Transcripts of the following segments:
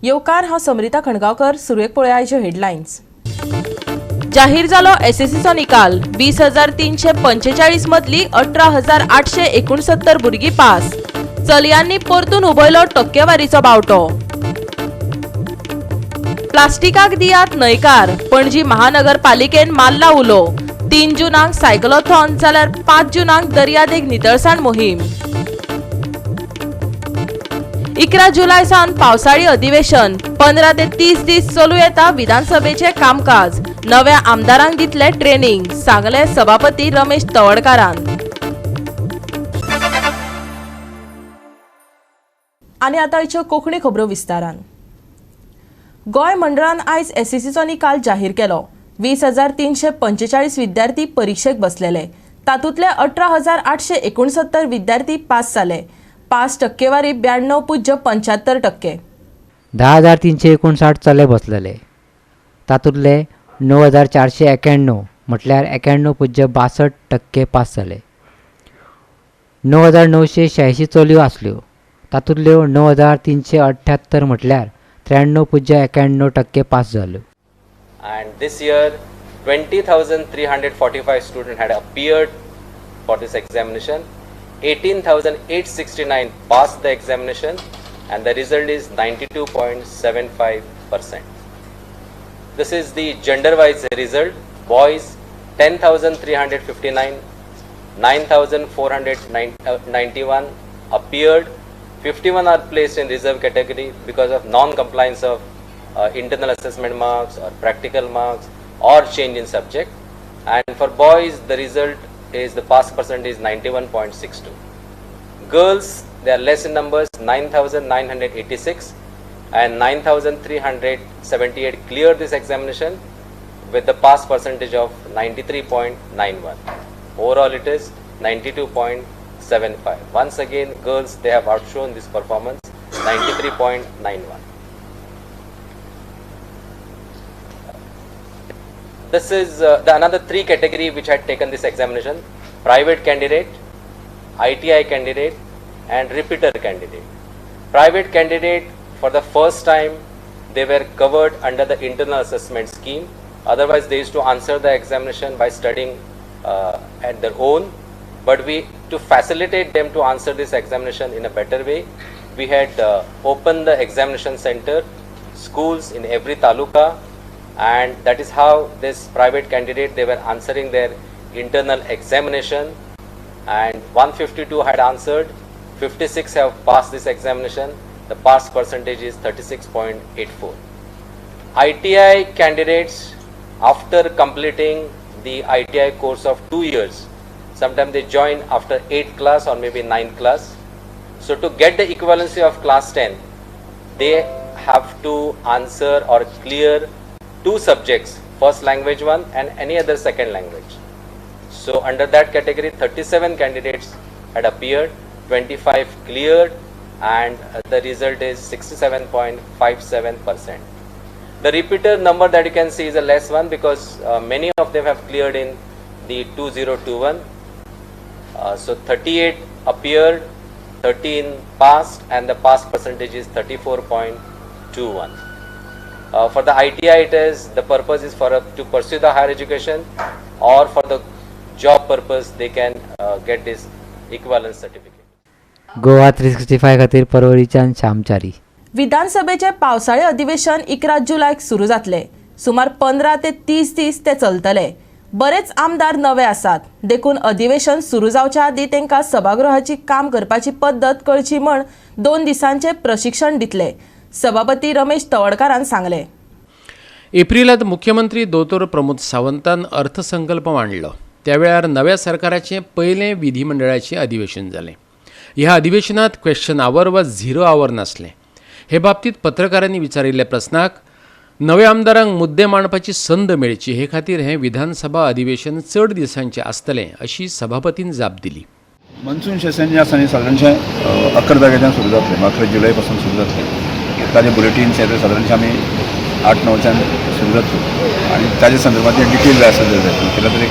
येवकार हांव समरिता खणगांवकर. सुरवेक पळोवया आयच्यो हेडलायन्स. जाहीर जालो एसएससीचो निकाल. 20,345 मदली 18,869 भुरगीं पास. चलयांनी परतून उबयलो टक्केवारीचो बावटो. प्लास्टिकाक दियात न्हयकार. पणजी महानगरपालिकेन मारला उलो. 3 जूनाक सायकलॉथॉन जाल्यार 5 जूनाक दर्यादेग नितळसाण मोहीम. 11 जुलय सावन पावसाळी अधिवेशन. 15 ते 30 दीस चलू येता विधानसभेचे कामकाज. नव्या आमदारांक दितले ट्रेनिंग, सांगले सभापती रमेश तवडकारान. आनी आतां आयच्यो कोंकणी खबरो विस्तारान. गोंय मंडळान आयज एसएससीचो निकाल जाहीर केलो. 20,345 विद्यार्थी परीक्षेक बसलेले. तातूंतले 18,869 विद्यार्थी पास जाले. पास टक्केवारी 92.75%. 10,359 चले बसलेले. तातूंतले 9,491 म्हटल्यार 91.62% पास जाले. 9,986 चलयो आसल्यो. तातूंतल्यो 9,378 म्हटल्यार 93.91% पास जाल्यो. And this year 20,345 students had appeared for this examination. 18,869 passed the examination and the result is 92.75%. This is the gender wise result. Boys 10,359, 9,491 appeared. 51 are placed in reserve category because of non-compliance of internal assessment marks or practical marks or change in subject. And for boys, the result is the pass percentage is 91.62. Girls, they are less in numbers, 9,986 and 9,378 cleared this examination with the pass percentage of 93.91. Overall, it is 92.75. Once again, girls, they have outshone this performance, 93.91. This is the another 3 category which had taken this examination: private candidate, ITI candidate and repeater candidate. Private candidate, for the first time they were covered under the internal assessment scheme. Otherwise they used to answer the examination by studying at their own. But to facilitate them to answer this examination in a better way, we had opened the examination center, schools in every taluka, and that is how this private candidate, they were answering their internal examination, and 152 had answered, 56 have passed this examination. The pass percentage is 36.84. ITI candidates, after completing the ITI course of 2 years, sometimes they join after 8th class or maybe 9th class. So to get the equivalency of class 10, they have to answer or clear 2 subjects, first language one and any other second language. So under that category, 37 candidates had appeared, 25 cleared, and the result is 67.57%. The repeater number that you can see is a less one because many of them have cleared in the 2021. So 38 appeared, 13 passed, and the pass percentage is 34.21. For the ITI, it is the purpose is to pursue the higher education, or for the job purpose they can get this equivalence certificate. GOA365 खातीर परवरीच्यान शामचारी. विधानसभेचे पावसाळी अधिवेशन 11 जुलयक सुरू जातले. सुमार 15 ते 30 दीस ते चलतले. बरेच आमदार नवे आसात. देखून अधिवेशन सुरू जावच्या आदीं तांकां सभागृहाची काम करपाची पद्दत कळची म्हण 2 दिसांचे प्रशिक्षण दितले. सभापती रमेश तवडकारान सांगले. एप्रिलांत मुख्यमंत्री दोतोर प्रमोद सावंतान अर्थसंकल्प मांडलो. त्या वेळार नव्या सरकाराचें पयलें विधिमंडळाचें अधिवेशन जालें. ह्या अधिवेशनात क्वेश्चन आवर वा 0 आवर नासलें. हे बाबतीत पत्रकारांनी विचारिल्ल्या प्रस्नाक नव्या आमदारांक मुद्दे मांडपाची संद मेळची हे खातीर हें विधानसभा अधिवेशन चड दिसांचें आसतलें अशी सभापतीन जाप दिली. मॉन्सून सेशन जे आसा न्ही सादारणशें 11 तारखेच्यान सुरू जातलें. 11 जुलय पासून सुरू जातलें. ताजे बुलेटिन्स हे सादारणशें आमी 8-9च्यान सुरू जातलो आनी ताजे संदर्भात डिटेल जाय आसा जाल्यार केल्या तरी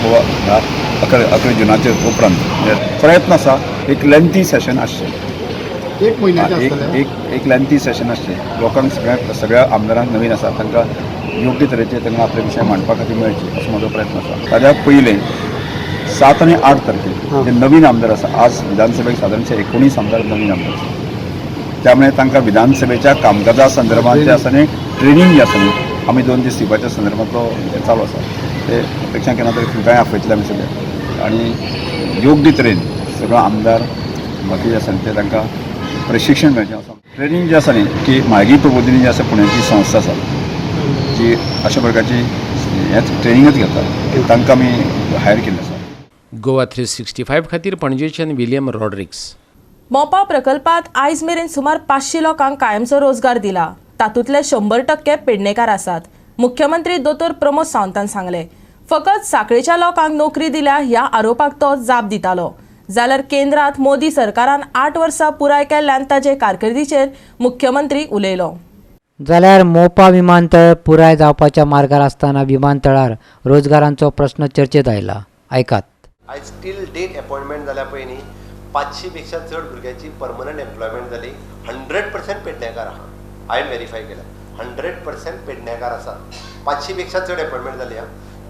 11 जुनाचे उपरांत प्रयत्न आसा एक लेंथी सेशन आसचें. एक महिन्याचे आसतले एक लेंथी सेशन आसचें. लोकांक सगळ्या आमदारांक नवीन आसा तांकां योग्य तरेचे तांकां आपले विशय मांडपा खातीर मेळचे असो म्हजो प्रयत्न आसा. ताज्या पयलें 7 आनी 8 तारखेक जे नवीन आमदार आसा, आज विधानसभेक सादारणशे 19 आमदार नवीन आमदार आसा, त्यामुळे तांकां विधानसभेच्या कामकाजा संदर्भात जे आसा न्ही ट्रेनिंग जे आसा न्ही आमी 2 दीस दिवपाच्या संदर्भांतलो चालू आसा. ते अपेक्षा केन्ना तरी फुलकाय आपयतले आमी सगळे आनी योग्य तरेन सगळो आमदार बाकी जे आसा ते तांकां प्रशिक्षण मेळचें आसा. ट्रेनिंग जे आसा न्ही की म्हाळगी प्रबोधिनी जी आसा पुण्याची संस्था आसा जी अशा प्रकारची हेच ट्रेनिंगच घेता तांकां आमी हायर केल्ले आसा. गोवा 365 खातीर पणजेच्यान विलियम रॉड्रिक्स. मोपा प्रकल्पात आयज मेरेन सुमार 500 लोकांक कायमचो रोजगार दिला. तातूंतले 100% पेडणेकार आसात. मुख्यमंत्री दोतोर प्रमोद सावंतान सांगले. फकत साखळेच्या लोकांक नोकरी दिल्या ह्या आरोपाक तो जाप दितालो. जाल्यार केंद्रांत मोदी सरकारान 8 वर्सां पुराय केल्ल्यान ताचे कारकिर्दीचेर मुख्यमंत्री उलयलो. जाल्यार मोपा विमानतळ पुराय जावपाच्या मार्गार आसतना विमानतळार रोजगारांचो प्रश्न चर्चेत आयला. ऐकात. आयज टील डेट अपॉइंटमेंट जाल्या पळय न्ही 500 पेक्षा चड भुरग्यांची परमनंट एम्प्लॉयमेंट जाली. 100% पेडणेकार आहा. हांवें व्हेरीफाय केला. 100% पेडणेकार आसात. 500 पेक्षा चड अपॉइंटमेंट जाली.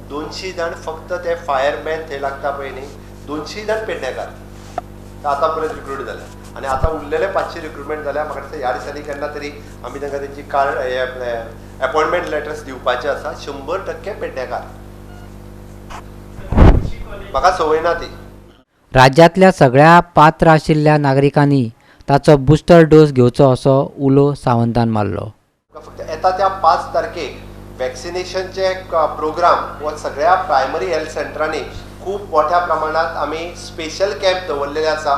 200 जाण फक्त ते फायरमॅन थंय लागता पळय न्ही 200 जाण पेडणेकार आतां पर्यंत रिक्रूट जाल्या. आनी आतां उरलेले 500 रिक्रुटमेंट जाल्या. म्हाका दिसता ह्या दिसांनी केन्ना तरी आमी तांकां तेंची कार्ड अपॉइंटमेंट लेटर्स दिवपाचे आसा. 100% पेडणेकार. म्हाका संवय ना ती. राज्यातल्या सगळ्या पात्र आशिल्ल्या नागरिकांनी ताचो बुस्टर डोस घेवचो असो उलो सावंतान मारलो. फक्त येता त्या 5 तारखेक वॅक्सिनेशनचे प्रोग्राम हो सगळ्या प्रायमरी हेल्थ सेंटरांनी खूब मोठ्या प्रमाणात आमी स्पेशल कॅम्प दवरलेले आसा.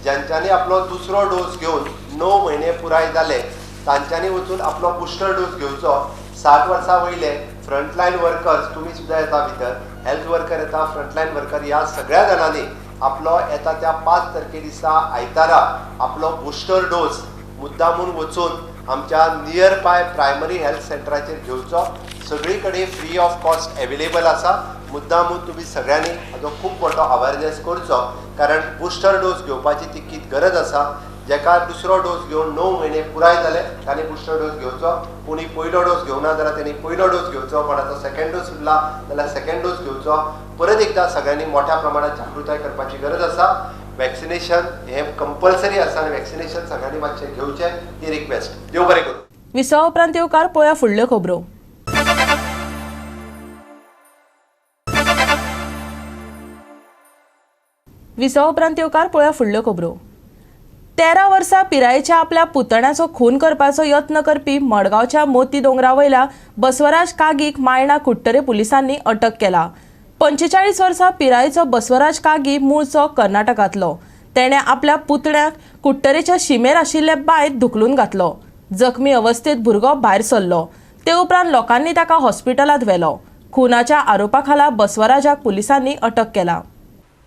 ज्यांच्यांनी आपलो दुसरो डोस घेवन 9 म्हयने पुराय जाले तांच्यांनी वचून आपलो बुस्टर डोस घेवचो. 60 वर्सां वयले फ्रंटलायन वर्कर्स तुमी सुद्दां येता भितर, हेल्थ वर्कर येता, फ्रंटलायन वर्कर ह्या सगळ्या जाणांनी आपलो येता त्या 5 तारखे दिसा आयतारा आपलो बुस्टर डोस मुद्दामून वचून आमच्या नियर बाय प्रायमरी हेल्थ सेंटराचेर घेवचो. सगळी कडेन फ्री ऑफ कॉस्ट एवेलेबल आसा. मुद्दामून तुमी सगळ्यांनी हाजो खूब मोठो अवेरनेस करचो कारण बुस्टर डोस घेवपाची तितकीच गरज आसा. जेका दुसरो डोस घेवन 9 म्हयने पुराय जाले तांणी बुस्टर डोस घेवचो. कोणी पयलो डोस घेवना जाल्यार तांणी पयलो डोस घेवचो. कोणाचो सेकंड डोस उरला जाल्यार सेकंड डोस घेवचो. परत एकदा सगळ्यांनी मोठ्या प्रमाणात जागृताय करपाची गरज आसा. वॅक्सिनेशन हे कंपल्सरी आसा आनी वॅक्सिनेशन सगळ्यांनी मातशें घेवचें ती रिक्वेस्ट. देव बरें करूं. विसव उपरांत येवकार पळोवया फुडल्यो खबरो. विसव उपरांत येवकार पळोवया फुडल्यो खबरो. 13 वर्सां पिरायेच्या आपल्या पुतण्याचो खून करपाचो यत्न करपी मडगांवच्या मोती दोंगरा वयल्या बसवराज कागीक मायणा कुट्टरे पुलिसांनी अटक केला. 45 वर्सां पिरायेचो बसवराज कागी मूळचो कर्नाटकांतलो. तेणे आपल्या पुतण्याक कुट्टरेच्या शिमेर आशिल्ले बांयत धुकलून घातलो. जखमी अवस्थेत भुरगो भायर सरलो. ते उपरांत लोकांनी ताका हॉस्पिटलांत व्हेलो. खुनाच्या आरोपा खाला बसवराजाक पुलिसांनी अटक केला.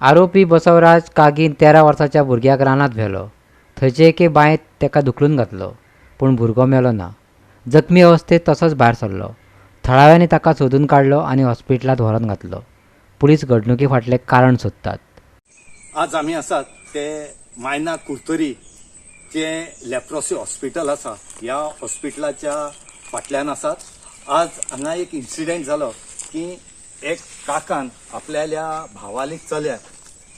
आरोपी बसवराज कागीन 13 वर्साच्या भुरग्याक रानांत व्हेलो. थंयचे एके बांयत ताका धुकलून घातलो पूण भुरगो मेलो ना. जखमी अवस्थेत तसोच भायर सरलो. थळाव्यांनी ताका सोदून काडलो आनी हॉस्पिटलांत व्हरून घातलो. पुलीस घडणुके फाटले कारण सोदतात. आज आमी आसात ते मायना कुर्तरी जे लेप्रोसी हॉस्पिटल आसा ह्या हॉस्पिटलाच्या फाटल्यान आसात. आज हांगा एक इन्सिडेंट जालो की एक काकान आपल्या भावालीक चल्याक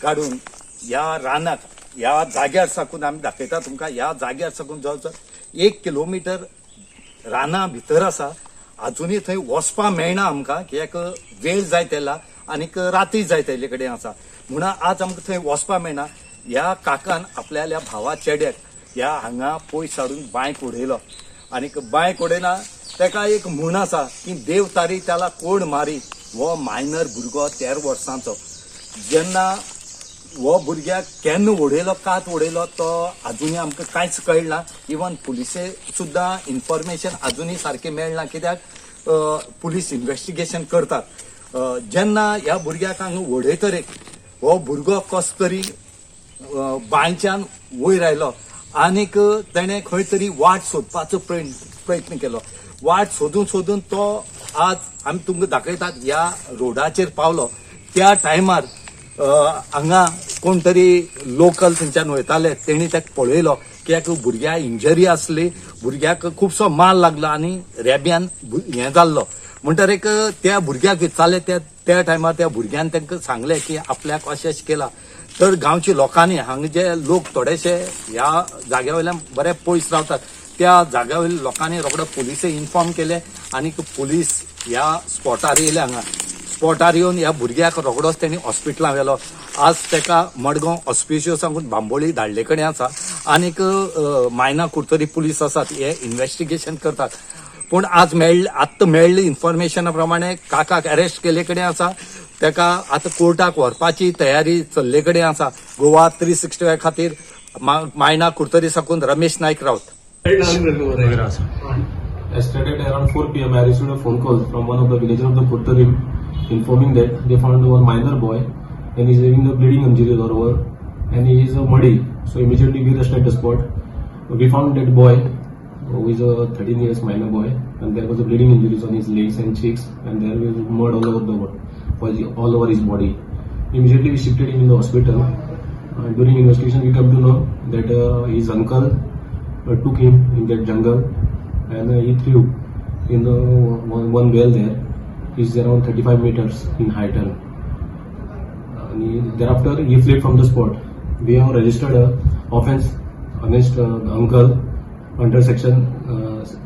काडून ह्या रानाक ह्या जाग्यार साकून आमी दाखयता तुमकां. ह्या जाग्यार साकून जवळ 1 किलोमिटर रानां भितर आसा. अजुनूय थंय वचपा मेळना आमकां कित्याक वेळ जायत येयला आनीक राती जायत येयल्ले कडेन आसा म्हणून आज आमकां थंय वचपा मेळना. ह्या काकान आपल्या भावा चेड्याक ह्या हांगा पयस हाडून बांयक उडयलो आनीक बांयक उडयना ताका एक म्हूण आसा की देव तारी त्याला कोण मारी. हो मायनर भुरगो 13 वर्सांचो जेन्ना हो भुरग्याक केन्ना उडयलो कात उडयलो तो अजुनूय आमकां कांयच कळना. इवन पुलिसे सुद्दां इन्फॉर्मेशन अजुनूय सारकें मेळना कित्याक पुलीस इन्व्हेस्टिगेशन करतात. जेन्ना ह्या भुरग्याक हांगा उडयतरेक हो भुरगो कस तरी बांयच्यान वयर आयलो आनीक तेणें खंय तरी वाट सोदपाचो प्रयत्न केलो. वाट सोदून सोदून तो आज आमी तुमकां दाखयतात ह्या रोडाचेर पावलो. त्या टायमार हांगा कोण तरी लोकल थंयच्यान वयताले तेणी ताका पळयलो कित्याक भुरग्याक इंजरी आसली, भुरग्याक खुबसो मार लागलो आनी रेब्यान हें जाल्लो म्हणटरेक त्या भुरग्याक विचारले त्या टायमार त्या भुरग्यान तांकां सांगलें की आपल्याक अशें केलां. तर गांवच्या लोकांनी हांगा जे लोक थोडेशे ह्या जाग्या वयल्यान बरे पयस रावतात त्या जाग्या वयल्या लोकांनी रोखडो पुलिसे इन्फॉर्म केले आनी पुलीस ह्या स्पॉटार येयले. हांगा स्पॉटार येवन ह्या भुरग्याक रोखडोच तेणी हॉस्पिटलांत व्हेलो. आज तेका मडगांव ऑस्पिशियो सांगून बांबोळी धाडले कडेन आसा आनीक मायना कुर्तरी पुलीस आसात हे इन्व्हेस्टिगेशन करतात. पूण आज आत्तां मेळ्ळी इन्फॉर्मेशना प्रमाणे काकाक अरेस्ट केले कडेन आसा. तेका आतां कोर्टाक व्हरपाची तयारी चल्ले कडेन आसा. गोवा 365 खातीर मायना कुर्तरी साकून रमेश नायक Rawat. Yesterday at around 4 p.m. I received a phone call from one of the villagers of the Kurtarim informing that they found one minor boy and he's having the bleeding injuries all over and he is muddy. So immediately we rushed at the spot. We found that boy who is a 13 years minor boy and there was a bleeding injuries on his legs and cheeks and there was mud all over his body. Immediately we shifted him in the hospital. During investigation we come to know that his uncle took him in that jungle and he threw in one well there. He's around 35 meters in height and thereafter he fled from the spot. We have registered a offence against the uncle under section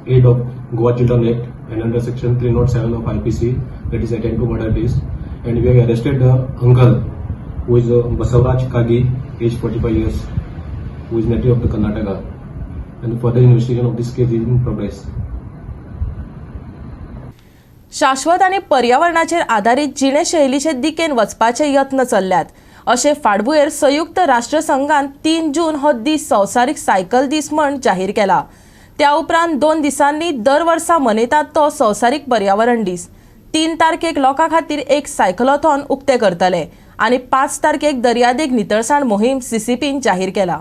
8 of Goa Children Act and under section 307 of IPC, that is attempt to murder case, and we have arrested the uncle who is Basavraj Kagi, age 45 years, who is native of the Karnataka. And further investigation of this case is in progress. शाश्वत आणि पर्यावरणाचेर आधारित जिणेशैलीचे दिकेन वचपाचे यत्न चल्ल्यात अशें फाटभुंयेर संयुक्त राष्ट्रसंघान 3 जून हो दीस संवसारीक सायकल दीस म्हण जाहीर केला. त्या उपरांत 2 दिसांनी दर वर्सा मनयतात तो संवसारीक पर्यावरण दीस. 3 तारखेक लोकां खातीर एक सायकलॉथॉन उक्ते करतले आनी 5 तारखेक दर्यादेग नितळसाण मोहीम CCPन जाहीर केला.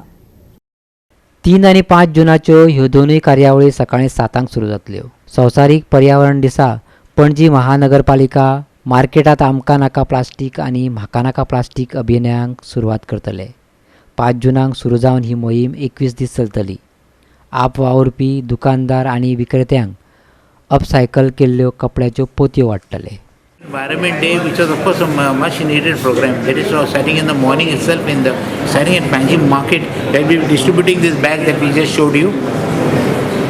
3 आणि 5 जुनाच्यो ह्यो दोनूय कार्यावळी सकाळी 7 सुरू जातल्यो. संवसारीक पर्यावरण दिसा पणजी महानगरपालिका मार्केटात आमकां नाका प्लास्टीक आनी म्हाका नाका प्लास्टीक अभियानाक सुरवात करतले. 5 जुनाक सुरू जावन ही मोहीम 21 दीस चलतली. आप वावुरपी दुकानदार आनी विक्रेत्यांक अपसायकल केल्ल्यो कपड्याच्यो पोतयो वाडटले. Environment Day, which was of course a much needed program. That is starting in the morning itself, starting at Panjim market, they'll be distributing this bag that we just showed you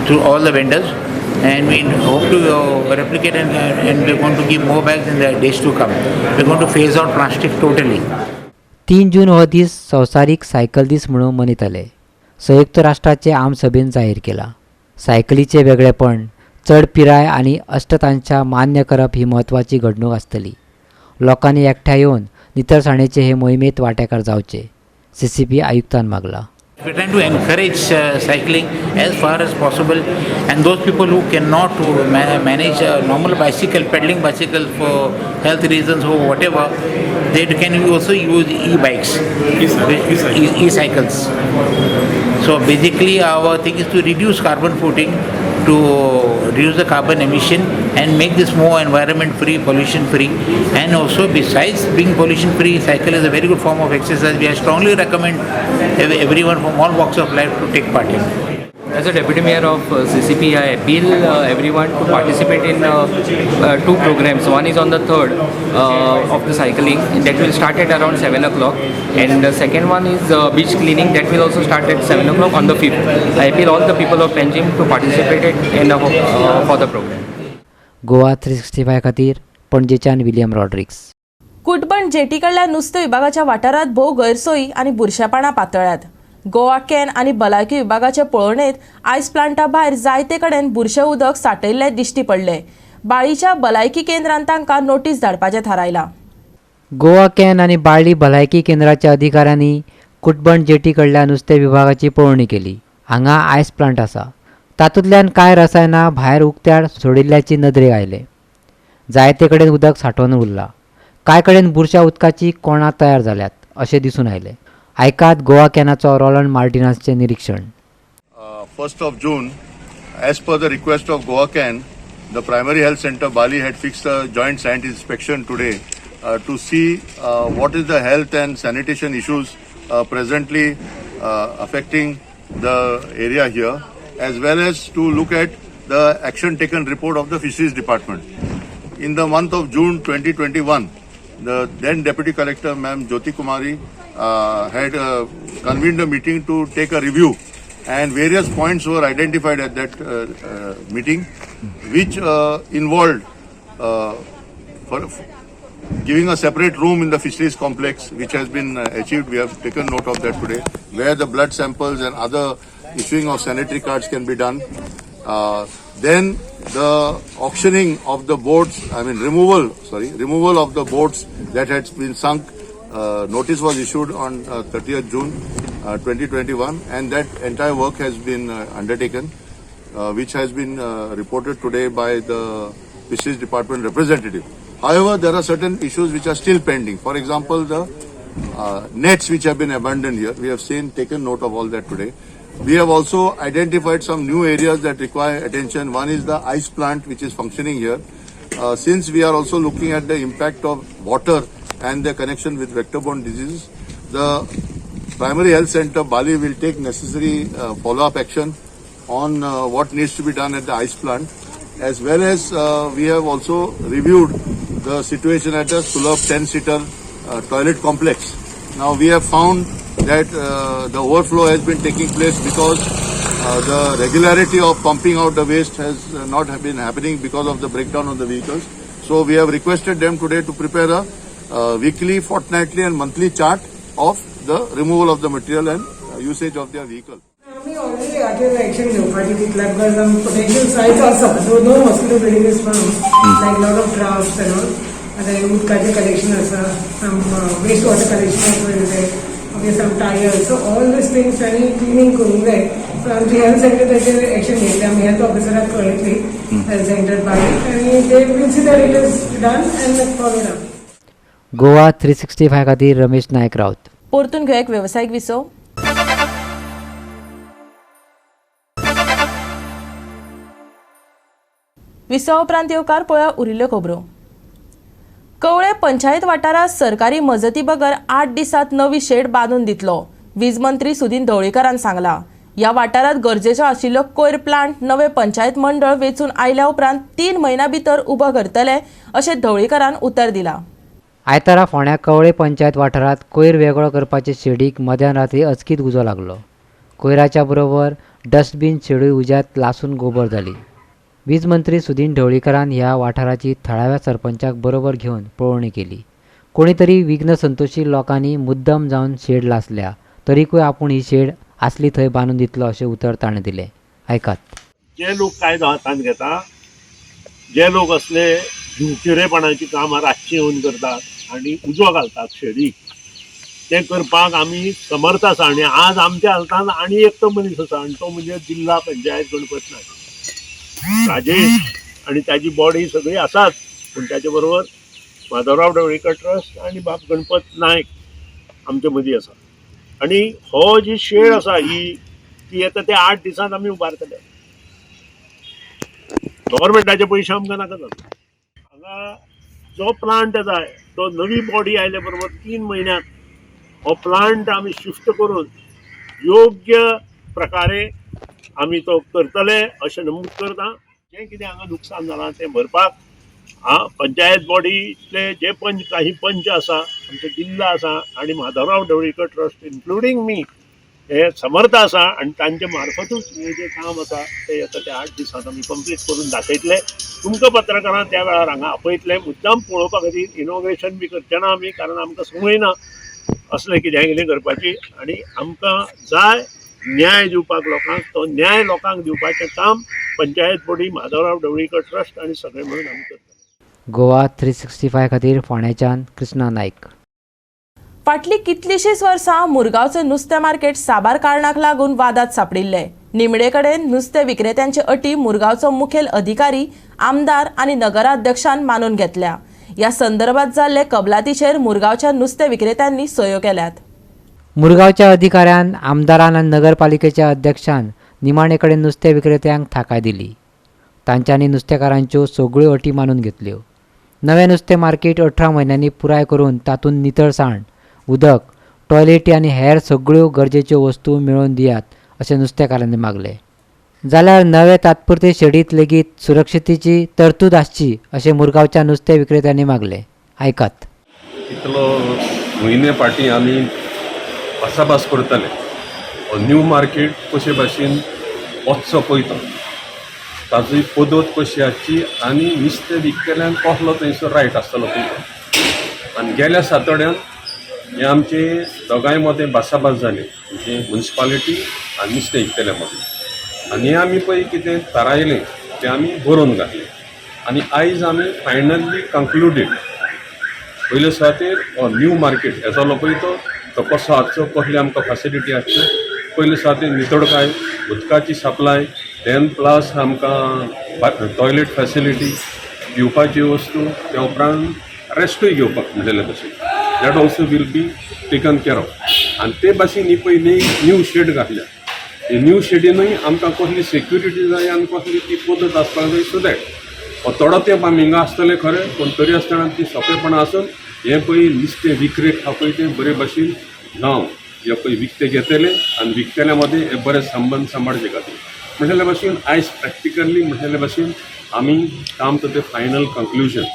to all the vendors, and we hope to replicate and we're going to give more bags in the days to come. We're going to phase out plastic totally. 3 जून हो दीस संवसारीक cycle दीस म्हणून मनयतले. संयुक्त राष्ट्राचे आम सभेन जाहीर केला. सायकलीचे वेगळेपण, चड पिराय आनी अष्टतांच्या मान्य करप ही म्हत्वाची घडणूक आसतली. लोकांनी एकठांय येवन नितळसाणेचे हे मोहिमेत वांटेकार जावचे, CCP आयुक्तान मागला. We're trying to encourage cycling as far as possible, and those people who cannot manage a normal bicycle, pedaling bicycle for health reasons or whatever, they can also use e-bikes, e-cycles. So basically our thing is to reduce carbon footing, to reduce the carbon emission and make this more environment free, pollution free, and also besides being pollution free, cycle is a very good form of exercise. We strongly recommend everyone from all walks of life to take part in. As a Deputy Mayor of CCP, I appeal everyone to participate in 2 programs. One is on the 3rd of the cycling that will start at around 7 o'clock, and the second one is beach cleaning that will also start at 7 o'clock on the 5th. I appeal all the people of Panjim to participate for the program. Goa 365 खातीर पणजेच्यान William Rodrigues. Cutbona जेटीकडल्या नुस्तें विभागाच्या वाठारांत भोव गैरसोयी आनी बुरशेपणां पातळ्ळ्यात. Goa can आनी भलायकी विभागाचे पळोवणेंत आयस प्लांटा भायर जायते कडेन बुरशें उदक सांठयल्ले दिश्टी पडले. बाळीच्या भलायकी केंद्रान तांकां नोटीस धाडपाचें थारायलां. गोवा कॅन आनी बाळ्ळी भलायकी केंद्राच्या अधिकाऱ्यांनी कुटबण जेटी कडल्या नुस्तें विभागाची पळोवणी केली. हांगा आयस प्लांट आसा, तातूंतल्यान कांय रसायनां भायर उक्त्यार सोडिल्ल्याची नदरेक आयले. जायते कडेन उदक सांठोवन उरलां. कांय कडेन बुरश्या उदकाची कोंडां तयार जाल्यात अशें दिसून आयलें. आयकात गोवा कॅनाचो रोलंड मार्टिनासचे निरीक्षण. 1st of June, as per the request of Goa Can, the Primary Health Center Bali had fixed a joint science inspection today to see what is the health and sanitation issues presently affecting the area here, as well as to look at the action taken report of the Fisheries Department. In the month of June 2021, the then Deputy Collector, Ma'am Jyoti Kumari, had convened a meeting to take a review, and various points were identified at that meeting, which involved for giving a separate room in the fisheries complex, which has been achieved. We have taken note of that today, where the blood samples and other issuing of sanitary cards can be done. Then the auctioning of the boats, removal of the boats that had been sunk. Notice was issued on 30th June 2021, and that entire work has been undertaken, which has been reported today by the Fisheries Department representative. However, there are certain issues which are still pending. For example, the nets which have been abandoned here. We have taken note of all that today. We have also identified some new areas that require attention. One is the ice plant which is functioning here. Since we are also looking at the impact of water and the connection with vector-borne diseases, the Primary Health Center Bali will take necessary follow-up action on what needs to be done at the ice plant, as well as we have also reviewed the situation at the Sulabh 10-seater toilet complex. Now we have found that the overflow has been taking place because the regularity of pumping out the waste has not been happening because of the breakdown of the vehicles. So we have requested them today to prepare a weekly, fortnightly and monthly chart of the removal of the material and usage of their vehicle. आम्ही already आठवडा action घेवपाची तितल्या because potential sites आसा so no mosquito breeding is found like lot of drafts and all आतां उदकाचें collection आसा some waste water collection some tires, so all these things आणि cleaning करूंक जाय. सो आमची हेल्थ सेंटर ताचेर एक्शन घेतली. आमी हेल्थ ऑफिसराक कळयतली हेल्थ सेंटर बारीक आनी they will see that it is done end followed up. Goa 365 खातीर रमेश नायक रावत. परतून घेऊ एक व्यावसायिक विसव. विसव उपरांत येवकार पळया उरिल्ल्यो खबरो. कवळे पंचायत वाठारात सरकारी मजती बगर 8 दिसात नवी शेड बांदून दितलो. वीज मंत्री सुदीन ढवळीकरान सांगला. या वाठारात गरजेचो आशिल्लो कोयर प्लांट नवे पंचायत मंडळ वेचून आयल्या उपरांत 3 म्हयन्या भितर उबो करतले अशें ढवळीकरान उतर दिलां. आयतारा फोंड्या कवळे पंचायत वाठारात कोयर वेगळो करपाचे शेडीक मध्यान रात्री अचकीत उजो लागलो. कोयराच्या बरोबर डस्टबीन शेडूय उज्यात लासून गोबर जाली. वीज मंत्री सुदीन ढवळीकरान ह्या वाठाराची थळाव्या सरपंचाक बरोबर घेवन पळोवणी केली. कोणी तरी विघ्न संतोशी लोकांनी मुद्दम जावन शेड लासल्या तरीकूय आपूण ही शेड असली थंय बांदून दितलो अशें उतर ताणें दिलें. आयकात. जे लोक कायदो हातांत घेता, जे लोक असले भिवचिरेपणाची कामां रातची येवन करतात आनी उजो घालतात शेडीक, ते करपाक आमी समर्थ आसा. आनी आज आमच्या हातांत आनी एकटो मनीस आसा आनी तो म्हणजे जिल्हा पंचायत गणपत नायक राजेश आणि त्याची बॉडी सगळी आसात. पूण त्याचे बरोबर माधवराव ढवळीकर ट्रस्ट आणि बाब गणपत नायक आमचे मदीं आसा. आणि हो जी शेड आसा ही ती येता ते 8 दिसांत आमी उबारतले. गव्हर्मेंटाचे पयशे आमकां नाका जाता. हांगा जो प्लांट जाय तो नवी बॉडी आयले बरोबर 3 म्हयन्यांत हो प्लांट आमी शिफ्ट करून योग्य प्रकारे आमी तो करतले अशें नमूद करता. जें कितें हांगा नुकसान जालां तें भरपाक पंचायत बॉडीतले जे काही पंच आसा, आमचो जिल्हा आसा आनी माधवराव ढवळीकर ट्रस्ट इन्क्लुडींग मी हे समर्थ आसा आनी तांचे मार्फतूच हे जे काम आसा ते येता ते 8 दिसांत आमी कंप्लीट करून दाखयतले. तुमकां पत्रकारां त्या वेळार हांगा आपयतले. मुद्दाम पळोवपा खातीर इनॉग्रेशन बी करचे ना आमी, कारण आमकां संवय ना असलें कितें करपाची. आनी आमकां जाय न्याय दिवपाक लोकांक, तो न्याय लोकांक दिवपाचें काम पंचायत बॉडी माधवराव ढवळीकर ट्रस्ट आनी सगळे म्हणून आमी करता. गोवा 365 खातीर फोंड्याच्यान कृष्णा नायक. फाटली कितलीशींच वर्सां मुरगांवचें नुस्तें मार्केट साबार कारणाक लागून वादात सापडिल्ले. निमडे कडेन नुस्तें विक्रेत्यांचे अटी मुरगांवचो मुखेल अधिकारी, आमदार आनी नगराध्यक्षान मानून घेतल्या. ह्या संदर्भात जाल्ले कबलातीचेर मुरगांवच्या नुस्तें विक्रेत्यांनी सयो केल्यात. मुरगांवच्या अधिकाऱ्यान, आमदारान आनी नगरपालिकेच्या अध्यक्षान निमाणे कडेन नुस्तें विक्रेत्यांक थाकाय दिली. तांच्यांनी नुस्तेकारांच्यो सगळ्यो अटी मानून घेतल्यो. नवें नुस्तें मार्केट 18 म्हयन्यांनी पुराय करून तातूंत नितळसाण, उदक, टॉयलेटी आनी हेर सगळ्यो गरजेच्यो वस्तू मेळोवन दियात अशें नुस्तेकारांनी मागले. जाल्यार नवे तात्पुरते शेडीत लेगीत सुरक्षितेची तरतूद आसची अशें मुरगांवच्या नुस्तें विक्रेत्यांनी मागले. आयकात. इतलो म्हयने फाटीं आमी भासाभास करताले न्यू मार्केट कशे भाशेन वचचो पळयता ताजी पद्दत कशी आसची आनी नुस्तें विकतल्यांक कसलो थंयसर रायट आसतलो पळयता. आनी गेल्या सातोड्यान हे आमचे दोगांय मदें भासाभास जाली म्हणजे म्युन्सिपालिटी आनी नुस्तें विकतल्या मदें. आनी हे आमी पळय कितें थारायलें तें आमी बरोवन घातलें आनी आयज आमी फायनली कंक्लुडेड. पयले सुवातेर न्यू मार्केट हे जालो पळय तो कसो आसचो, कसली आमकां फेसिलिटी आसच्यो. पयले सुवातेर नितळकाय, उदकाची सप्लाय, देन प्लस आमकां टॉयलेट फेसिलिटी, पिवपाची वस्तू, त्या उपरांत रेस्टूय घेवपाक मेळटले भशेन that also will be taken care of. आनी ते भाशेन ही पयली न्यू शेड घातल्या. हे न्यू शेडीनूय आमकां कसली सेक्युरिटी जाय आनी कसली ती पद्दत आसपाक जाय सो दॅट थोडो तेंप आमी हिंगा आसतले खरें पूण तरी आसतना ती सोंपेपणां आसून हे पळय नुस्तें विक्रेक हा पळय तें बरे भाशेन जावं. हे पळय विकते घेतले आनी विकतल्या मदें हे बरे संबंद सांबाळचे खातीर म्हटल्या भाशेन आयज प्रॅक्टिकली म्हटल्या भाशेन आमी काम टू द फायनल कंक्लुजन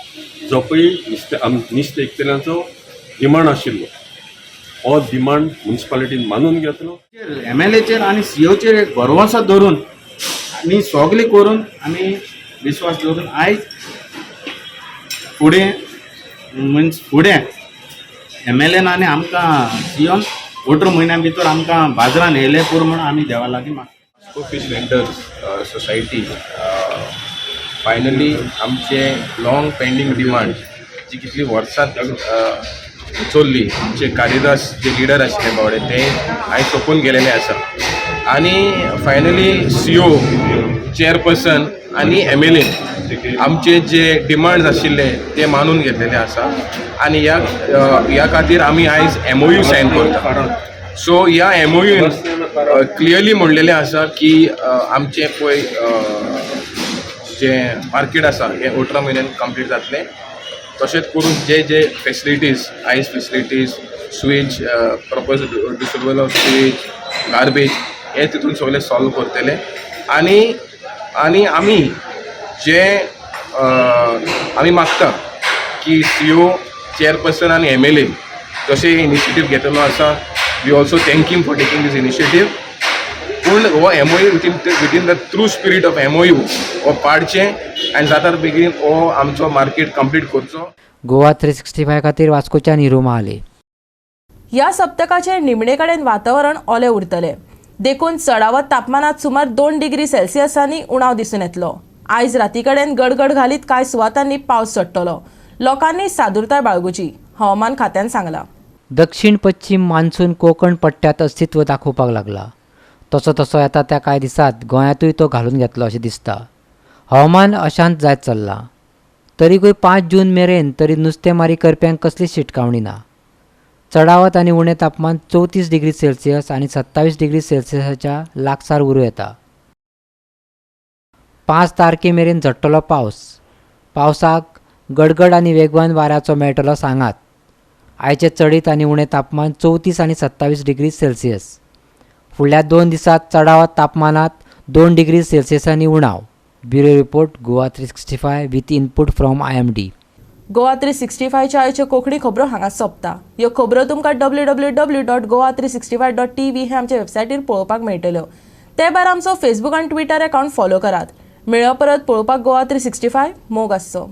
जो पळय नुस्तें विकतल्यांचो डिमांड आशिल्लो हो डिमांड म्युन्सिपालिटीन मानून घेतलो. MLAचेर आनी COचेर एक भरवसो धरून आनी सगळें करून आमी विश्वास दवरून आयज फुडें MLAन आनी आमकां COन वोटर म्हयन्या भितर आमकां बाजारान येयले पूर म्हणून आमी देवा लागीं मागता. फिश वेंडर्स सोसायटी फायनली आमचे लॉंग पेंडींग डिमांड जी कितली वर्सां चल्ली आमचे कालिदास जे लिडर आशिल्ले बावडे ते आयज सोंपून गेलेले आसा आनी फायनली CO चेअरपर्सन आनी MLA आमचे जे डिमांड्स आशिल्ले ते मानून घेतलेले आसा आनी ह्या खातीर आमी आयज MOU सायन करता. सो ह्या MOUन क्लियरली म्हणलेलें आसा की आमचे पळय जे मार्केट आसा हे 18 म्हयन्यान कंप्लीट जातलें. तशेंच करून जे जे फेसिलिटीज आयज facilities sewage proper disposal of sewage garbage हे तितून सगळे सॉल्व करतले आनी आमी जे आमी मागता की CO चेअरपर्सन आनी MLA जशे इनिशिएटीव घेतलो आसा we also thank him for taking this initiative. पूण हो MOU within the true spirit of MOU हो पाडचें आनी जाता बेगीन हो आमचो मार्केट कंप्लीट करचो. गोवा 365 खातीर वास्कोच्या निरू महाले. ह्या सप्तकाचे निमणे कडेन वातावरण ओले उरतले. देखून चडावत तापमानात सुमार 2 डिग्री सेल्सियसांनी उणाव दिसून येतलो. आयज राती कडेन गडगड घालीत कांय सुवातांनी पावस चडटलो. लोकांनी सादुरताय बाळगुची हवामान खात्यान सांगला. दक्षिण पश्चिम मान्सून कोकण पट्ट्यात अस्तित्व दाखोवपाक लागला. तसो येता त्या कांय दिसांत गोंयांतूय तो घालून घेतलो अशें दिसता. हवामान अशांत जायत चल्लां. तरीकूय 5 जून मेरेन तरी नुस्तेंमारी करप्यांक कसलीच शिटकावणी ना. चडावत आनी उणें तापमान 34 डिग्री सेल्सियस आनी 27 डिग्री सेल्सियसाच्या लागसार उरूं येता. 5 तारखे मेरेन झडटलो पावस. पावसाक गडगड आनी वेगवान वाऱ्याचो मेळटलो सांगात. आयचे चडीत आनी उणें तापमान 34 आनी 27 डिग्री सेल्सियस. फुडल्या 2 दिसांत चडावत तापमानात 2 डिग्री सेल्सियसांनी उणाव. Bureau report Goa 365 with input from IMD. Goa 365 च्या आयच्यो कोंकणी खबरो हांगा सोंपता. ह्यो खबरो तुमकां www.goa365.tv हे आमचे वेबसायटीर पळोवपाक मेळटल्यो. ते भायर आमचो फेसबूक आनी ट्विटर अकावंट फॉलो करात. मेळ्यो परत पळोवपाक गोवा 365 मोग आसचो.